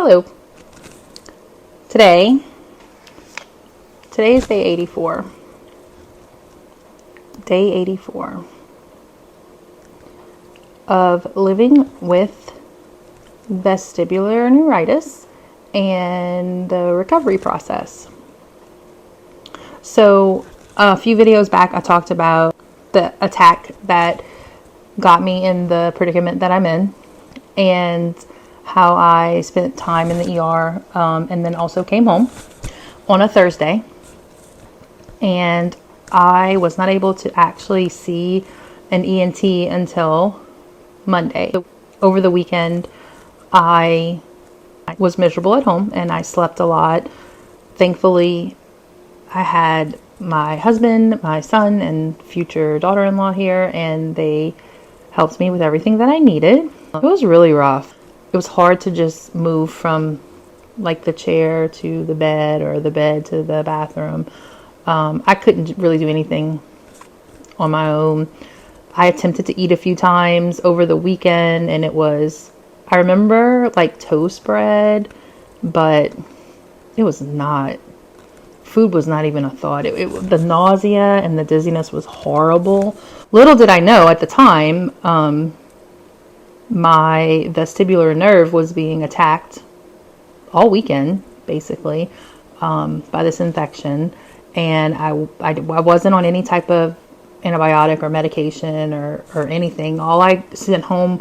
Hello. Today is day 84. Day 84 of living with vestibular neuritis and the recovery process. So a few videos back I talked about the attack that got me in the predicament that I'm in and how I spent time in the ER and then also came home on a Thursday, and I was not able to actually see an ENT until Monday. Over the weekend I was miserable at home and I slept a lot. Thankfully I had my husband, my son, and future daughter-in-law here, and they helped me with everything that I needed. It was really rough. It was hard to just move from like the chair to the bed or the bed to the bathroom. I couldn't really do anything on my own. I attempted to eat a few times over the weekend, and I remember like toast bread, but it was not, food was not even a thought. The nausea and the dizziness was horrible. Little did I know at the time, my vestibular nerve was being attacked all weekend, basically, by this infection. And I wasn't on any type of antibiotic or medication or anything. I was sent home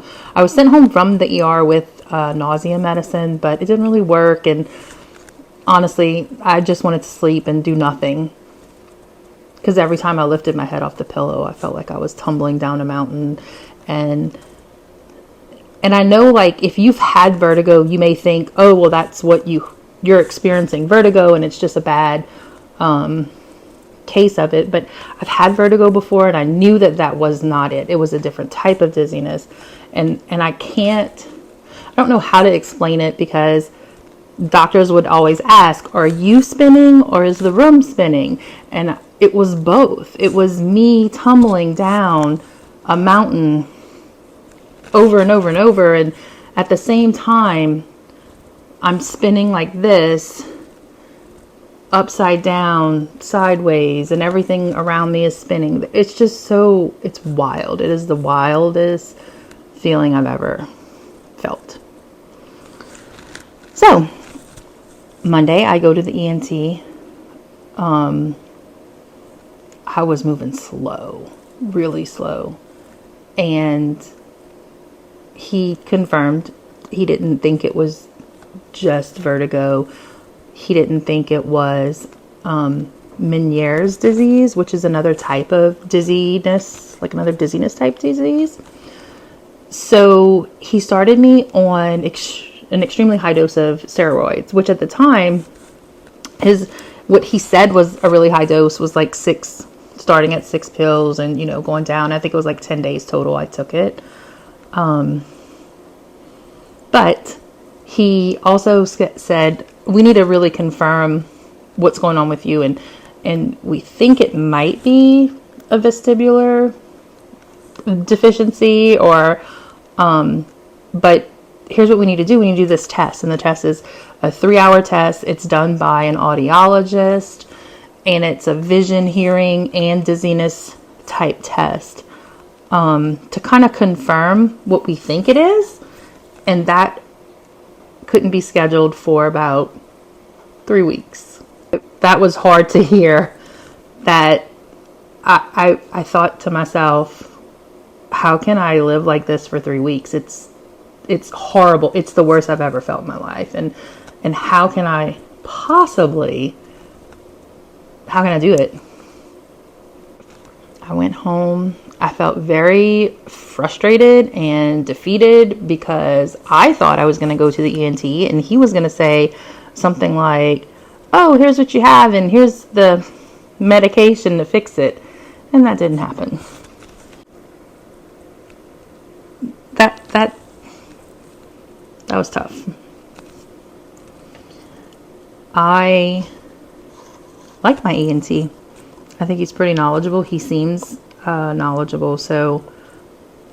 from the ER with nausea medicine, but it didn't really work. And honestly, I just wanted to sleep and do nothing. Because every time I lifted my head off the pillow, I felt like I was tumbling down a mountain. And I know, like, if you've had vertigo, you may think, oh, well, that's what you're experiencing vertigo, and it's just a bad case of it. But I've had vertigo before, and I knew that was not it. It was a different type of dizziness. And I don't know how to explain it, because doctors would always ask, are you spinning or is the room spinning? And it was both. It was me tumbling down a mountain over and over and over, and at the same time I'm spinning like this, upside down, sideways, and everything around me is spinning. It's just it's wild. It is the wildest feeling I've ever felt. So Monday I go to the ENT. I was moving slow, really slow, and he confirmed he didn't think it was just vertigo. He didn't think it was Meniere's disease, which is another type of dizziness, like another dizziness type disease. So he started me on an extremely high dose of steroids, which at the time, what he said was a really high dose was like starting at 6 pills and, going down. I think it was like 10 days total I took it. But he also said, we need to really confirm what's going on with you. And we think it might be a vestibular deficiency but here's what we need to do. We need to do this test. And the test is a 3-hour test. It's done by an audiologist, and it's a vision, hearing, and dizziness type test, to kind of confirm what we think it is. And that couldn't be scheduled for about 3 weeks. That was hard to hear. That I thought to myself, how can I live like this for 3 weeks? It's horrible. It's the worst I've ever felt in my life. And how can I do it? I went home. I felt very frustrated and defeated because I thought I was going to go to the ENT and he was going to say something like, oh, here's what you have and here's the medication to fix it. And that didn't happen. That was tough. I like my ENT. I think he's pretty knowledgeable. He seems knowledgeable, so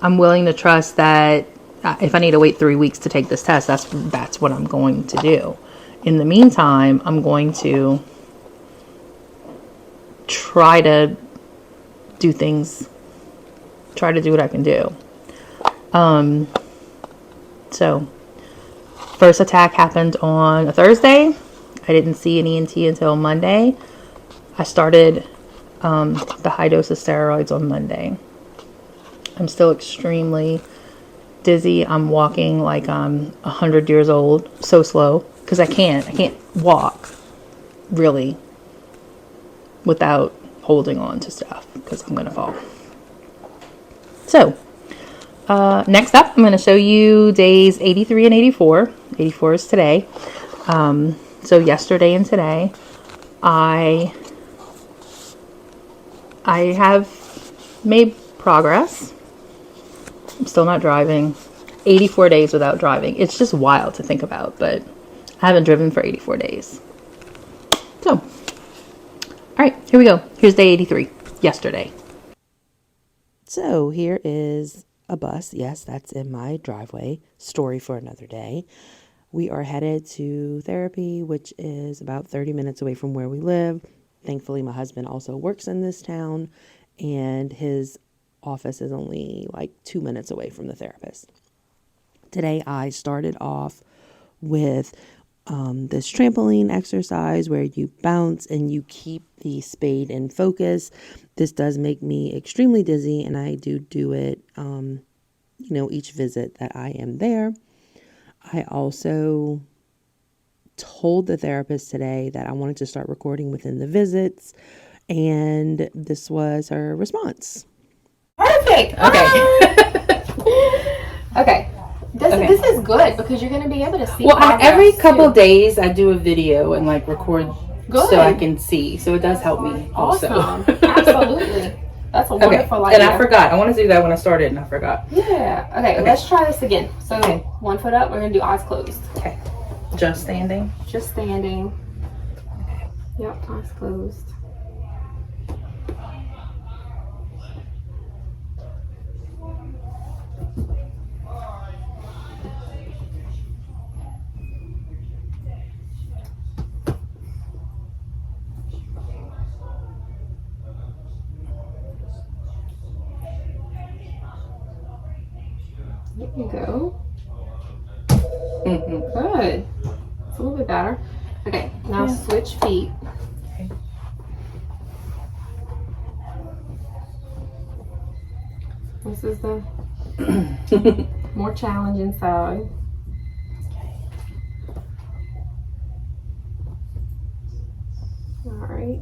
I'm willing to trust that if I need to wait 3 weeks to take this test, that's what I'm going to do. In the meantime, I'm going to try to do things, try to do what I can do. So first attack happened on a Thursday. I didn't see an ENT until Monday. I started the high dose of steroids on Monday. I'm still extremely dizzy. I'm walking like I'm 100 years old, so slow, because I can't walk really without holding on to stuff, because I'm gonna fall. So next up, I'm going to show you days 83 and 84. 84 is today. So yesterday and today, I have made progress. I'm still not driving. 84 days without driving. It's just wild to think about, but I haven't driven for 84 days. So, all right, here we go. Here's day 83, yesterday. So here is a bus. Yes, that's in my driveway. Story for another day. We are headed to therapy, which is about 30 minutes away from where we live. Thankfully, my husband also works in this town, and his office is only like 2 minutes away from the therapist. Today, I started off with this trampoline exercise where you bounce and you keep the spade in focus. This does make me extremely dizzy, and I do it, each visit that I am there. I also told the therapist today that I wanted to start recording within the visits, and this was her response. Perfect. Okay. Okay. This is good because you're going to be able to see. Well, every couple of days I do a video and like record so I can see. So it does help me also. Awesome. Absolutely. That's a wonderful idea. And I forgot. I want to do that when I started and I forgot. Yeah. Okay. Let's try this again. So 1 foot up. We're going to do eyes closed. Okay. Just standing? Just standing. Okay. Yep. Eyes closed. There you go. Good. It's a little bit better. Okay, now switch feet. Okay. This is the more challenging side. All right.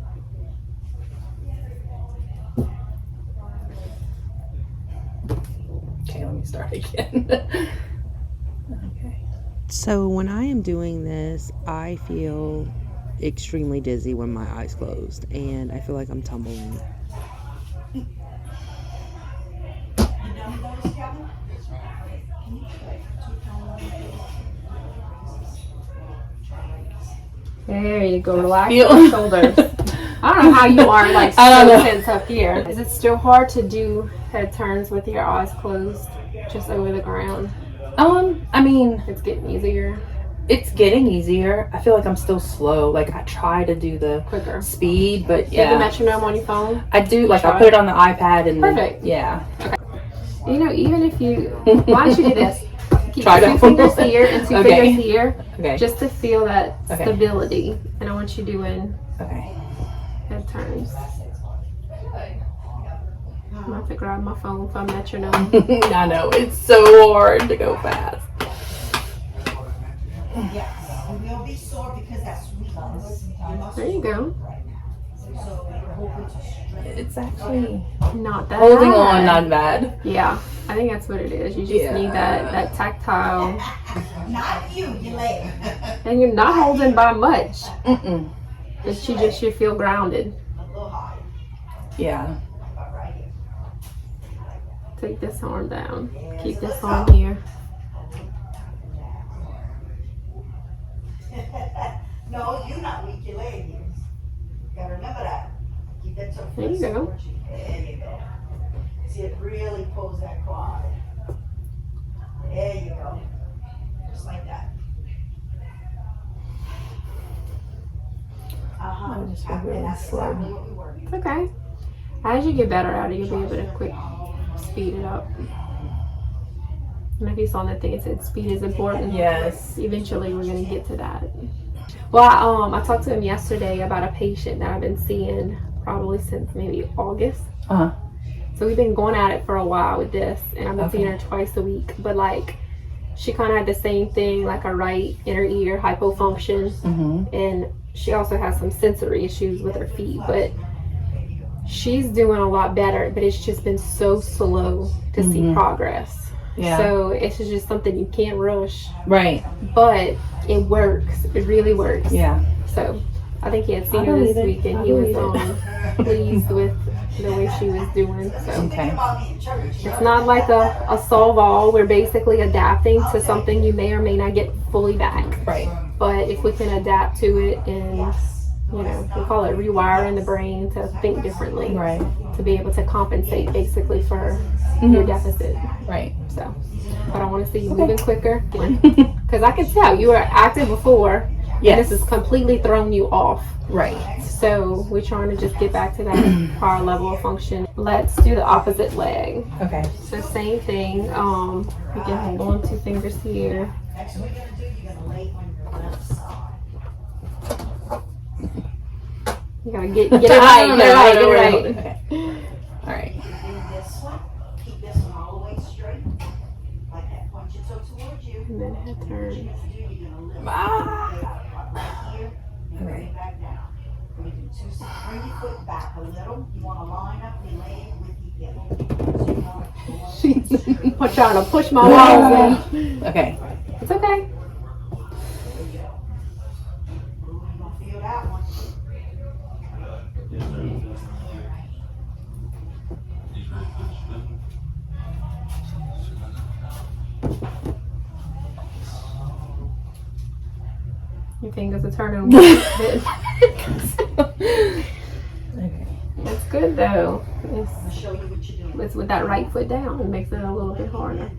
Okay, let me start again. Okay. So when I am doing this, I feel extremely dizzy when my eyes closed, and I feel like I'm tumbling. There you go. Relax your shoulders. I don't know how you are like so tense up here. Is it still hard to do head turns with your eyes closed, just over the ground? I mean, It's getting easier. it's getting easier. I feel like I'm still slow. Like I try to do the Quicker. speed, but You have the metronome on your phone? I do. Like I put it on the iPad and Perfect. Yeah. You know, even if you, why don't you do this? Keep Try two to- fingers here and two Okay. fingers here, Okay. just to feel that Okay. stability. And I want you doing Okay. head turns. I'm gonna have to grab my phone for a metronome. I know it's so hard to go fast. Yes, and we'll be sore because that's sweetness. There you go. So we're hoping to strengthen. It's actually Not that holding bad. on, not bad. Yeah, I think that's what it is. You just need that tactile, Not you leg. and you're not holding by much. Mm-mm. But you just should feel grounded. A little high. Yeah. Right here. Take this arm down. Keep this arm here. No, you're not weak, your leg is. You gotta remember that. Keep that toe There you go. forward. There you go. See, it really pulls that quad. There you go. Just like that. I'm just And really that's slow. exactly what we were. It's okay. As you get better at it, you'll be able to quick speed it up. And if you saw that thing, it said speed is important. Yes. Eventually, we're going to get to that. Well, I talked to him yesterday about a patient that I've been seeing probably since maybe August. Uh-huh. So we've been going at it for a while with this, and I've been Okay. seeing her twice a week. But like, she kind of had the same thing, like a right inner ear hypofunction, and she also has some sensory issues with her feet. But she's doing a lot better. But it's just been so slow to see progress. Yeah. So it's just something you can't rush. Right. But it works. It really works. Yeah. So I think he had seen her this week, and he was pleased with the way she was doing. So Okay. it's not like a solve all. We're basically adapting to something you may or may not get fully back. Right. But if we can adapt to it and, you know, we call it rewiring the brain to think differently. Right. To be able to compensate basically for your deficit. Right. So, but I want to see you moving quicker. Because I can tell you were active before. Yes. And this has completely thrown you off. Right. So we're trying to just get back to that prior level of function. Let's do the opposite leg. Okay. So same thing. You can hold on 2 fingers here. Next what you're gonna do, you're gonna lay on your left side. You gotta get it right. Get it right. Okay. All right. And this one, keep this one all the way straight. Like that. Point your toe towards you. And then head What turn. you're gonna do, you're gonna lift right here and bring it back down. Bring your foot back a little. You wanna line up your leg with your hip. So you wanna I'm trying to push my walls in. Okay. It's okay. you're gonna feel that one. Your fingers are turning a little bit. Okay. It's good though. I'll show you what you're doing. It's with that right foot down. It makes it a little bit harder.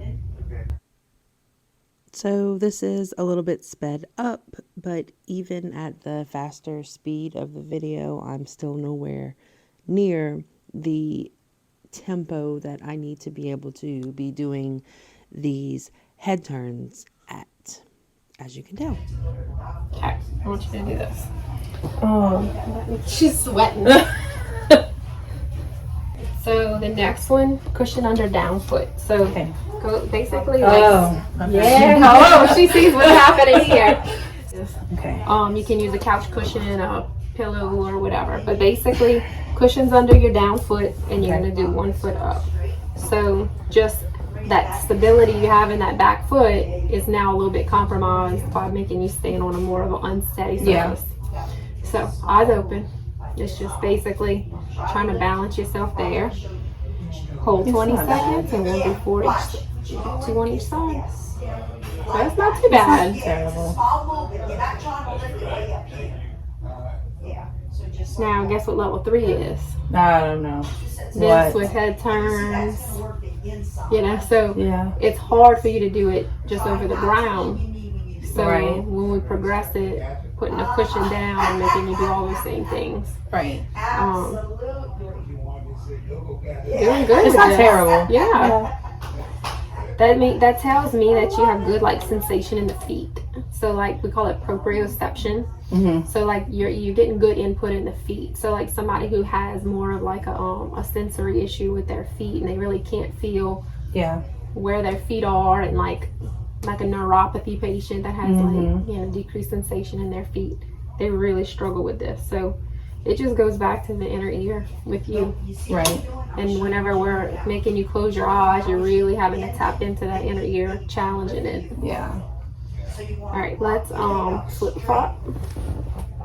So this is a little bit sped up, but even at the faster speed of the video, I'm still nowhere near the tempo that I need to be able to be doing these head turns at, as you can tell. Okay, I want you to do this. Oh. She's sweating. So the next one, cushion under down foot. So Okay. go basically like, Okay. yeah. Oh, she sees what's happening here. Okay. You can use a couch cushion, a pillow, or whatever. But basically, cushions under your down foot, and you're gonna do 1 foot up. So just that stability you have in that back foot is now a little bit compromised by making you stand on a more of an unsteady surface. Yeah. So eyes open. It's just basically trying to balance yourself there. Hold 20 seconds, and we'll do 4 2 on each side. That's not too bad. Terrible. Small movement. You're not trying to lift it way up here. Yeah. So just Now, guess what level 3 is? I don't know. This What? with head turns. that's work the inside. You know, so Yeah. it's hard for you to do it just over the ground. So Right. when we progress it, putting a cushion down and making you do all those same things. Right. Absolutely. Doing good. It's with not this. terrible. Yeah. That tells me that you have good like sensation in the feet. So like we call it proprioception. Mm-hmm. So like you're getting good input in the feet. So like somebody who has more of like a sensory issue with their feet and they really can't feel Yeah. where their feet are, and like a neuropathy patient that has like decreased sensation in their feet, they really struggle with this. So it just goes back to the inner ear with you. Right. And whenever we're making you close your eyes, you're really having to tap into that inner ear, challenging it. Yeah. All right, let's flip flop.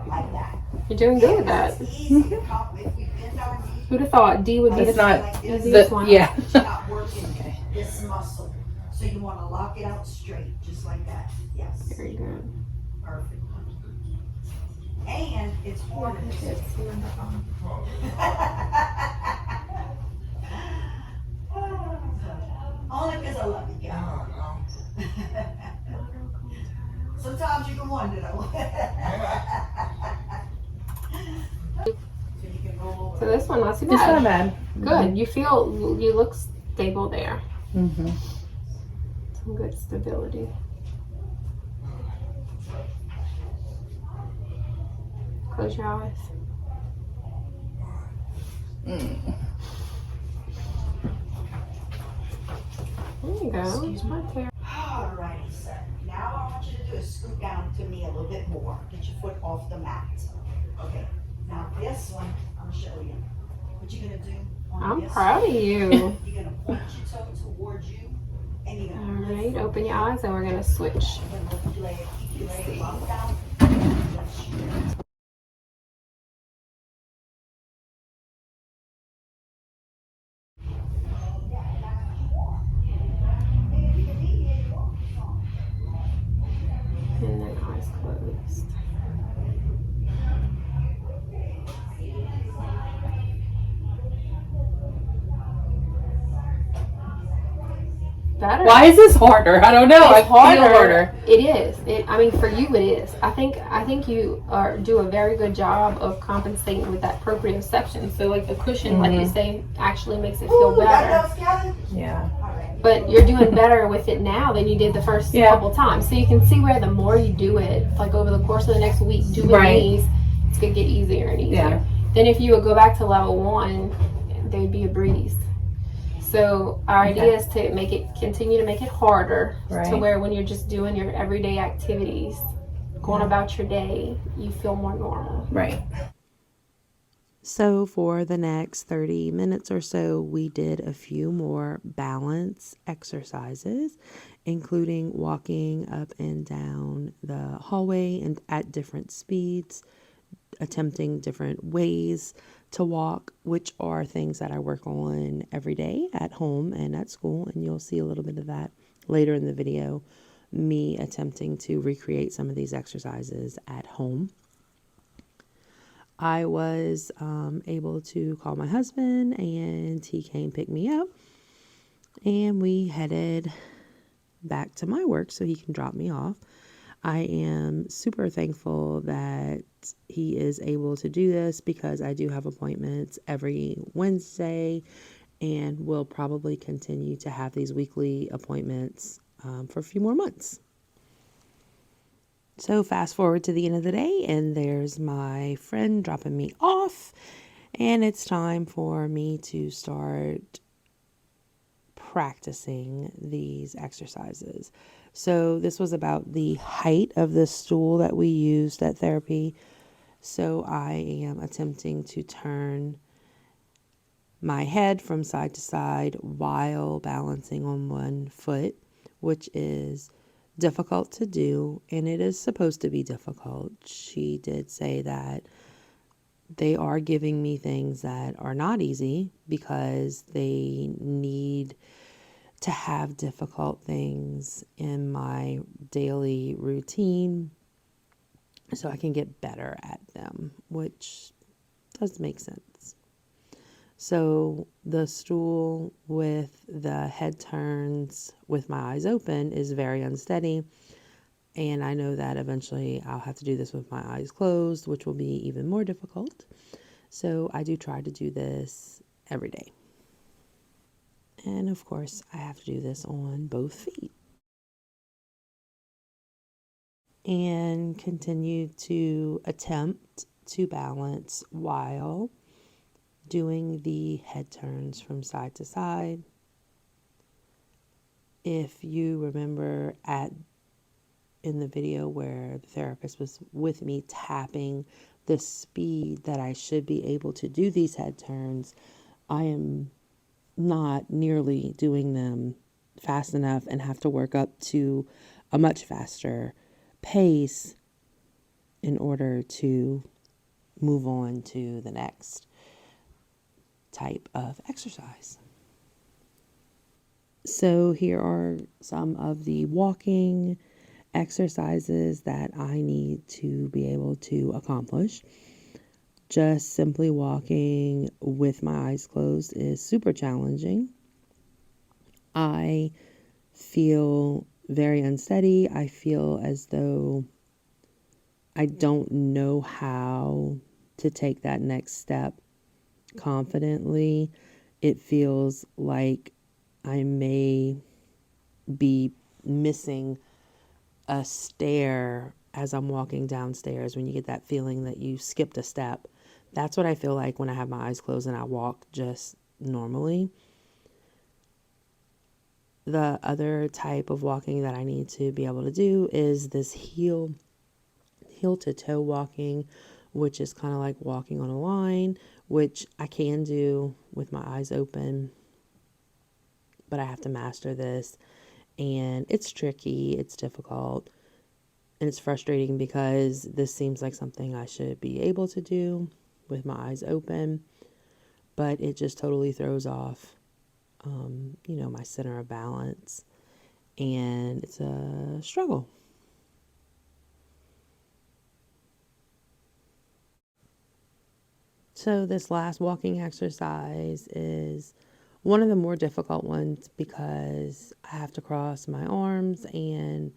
Like that. You're doing good with that. Easy to pop if we bend our knee. Who'd have thought D would be It's the not easiest the, one? yeah. It's not working this muscle. So you want to lock it out straight, just like that. Yes. Very good. Perfect. And it's harder. Only because I love you, guys. So this one not too It's not bad. bad. Good. You look stable there. Mm-hmm. Some good stability. Close your eyes. There you go. Excuse me? Right there. Alrighty, sir. Now I want you to do is scoot down to me a little bit more. Get your foot off the mat. Okay. Now this one, I'm gonna show you. What you're gonna do on I'm this proud of one, you. you're gonna point your toe towards you, and you're All gonna right, open your eyes and we're gonna switch. lift your leg, keep your leg locked down. And then eyes closed. Better. Why is this harder? I don't know. It's I feel harder. It is. I mean, for you, it is. I think you do a very good job of compensating with that proprioception. So, like the cushion, like you say, actually makes it feel better. Yeah. But you're doing better with it now than you did the first couple times. So you can see where the more you do it, like over the course of the next week, doing these, it's gonna get easier and easier. Yeah. Then if you would go back to level 1, they'd be a breeze. So our idea is to continue to make it harder to where when you're just doing your everyday activities, going about your day, you feel more normal. Right. So for the next 30 minutes or so, we did a few more balance exercises, including walking up and down the hallway and at different speeds, attempting different ways to walk, which are things that I work on every day at home and at school. And you'll see a little bit of that later in the video, me attempting to recreate some of these exercises at home. I was able to call my husband and he came pick me up and we headed back to my work so he can drop me off. I am super thankful that he is able to do this because I do have appointments every Wednesday and will probably continue to have these weekly appointments for a few more months. So fast forward to the end of the day and there's my friend dropping me off and it's time for me to start practicing these exercises. So this was about the height of the stool that we used at therapy. So I am attempting to turn my head from side to side while balancing on one foot, which is difficult to do, and it is supposed to be difficult. She did say that they are giving me things that are not easy because they need to have difficult things in my daily routine so I can get better at them, which does make sense. So the stool with the head turns with my eyes open is very unsteady. And I know that eventually I'll have to do this with my eyes closed, which will be even more difficult. So I do try to do this every day. And of course, I have to do this on both feet. And continue to attempt to balance while doing the head turns from side to side. If you remember in the video where the therapist was with me tapping the speed that I should be able to do these head turns, I am not nearly doing them fast enough and have to work up to a much faster pace in order to move on to the next type of exercise. So here are some of the walking exercises that I need to be able to accomplish. Just simply walking with my eyes closed is super challenging. I feel very unsteady. I feel as though I don't know how to take that next step confidently. It feels like I may be missing a stair as I'm walking downstairs. When you get that feeling that you skipped a step, that's what I feel like when I have my eyes closed and I walk just normally. The other type of walking that I need to be able to do is this heel to toe walking, which is kind of like walking on a line, which I can do with my eyes open, but I have to master this. And it's tricky, it's difficult, and it's frustrating because this seems like something I should be able to do with my eyes open, but it just totally throws off, my center of balance, and it's a struggle. So this last walking exercise is one of the more difficult ones because I have to cross my arms and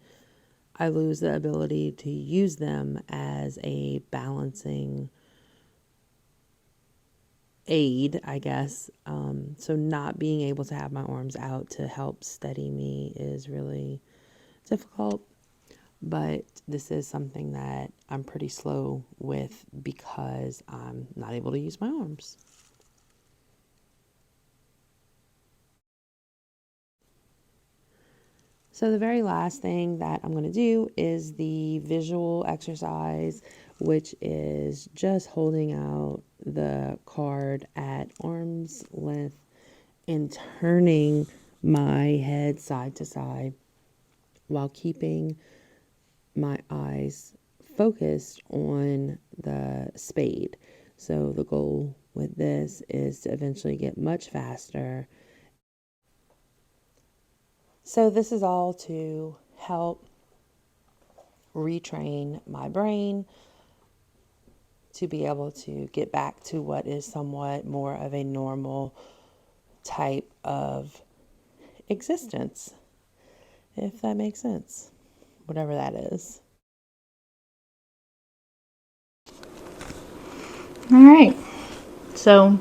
I lose the ability to use them as a balancing aid, I guess. So not being able to have my arms out to help steady me is really difficult. But this is something that I'm pretty slow with because I'm not able to use my arms. So the very last thing that I'm going to do is the visual exercise, which is just holding out the card at arm's length and turning my head side to side while keeping my eyes focused on the spade. So the goal with this is to eventually get much faster. So this is all to help retrain my brain to be able to get back to what is somewhat more of a normal type of existence, if that makes sense, whatever that is. All right. So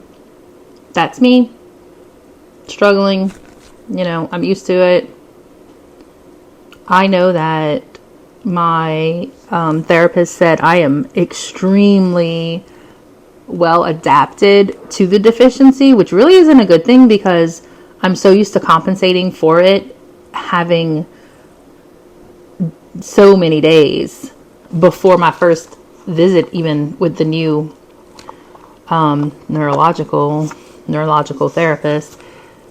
that's me struggling. I'm used to it. I know that my therapist said I am extremely well adapted to the deficiency, which really isn't a good thing because I'm so used to compensating for it, having so many days before my first visit, even with the new neurological therapist.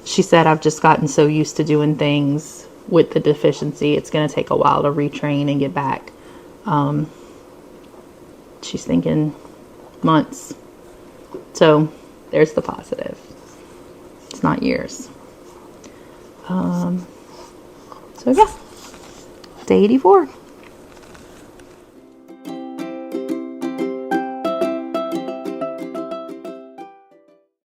She said I've just gotten so used to doing things with the deficiency. It's going to take a while to retrain and get back. She's thinking months. So there's the positive. It's not years. So yeah, day 84.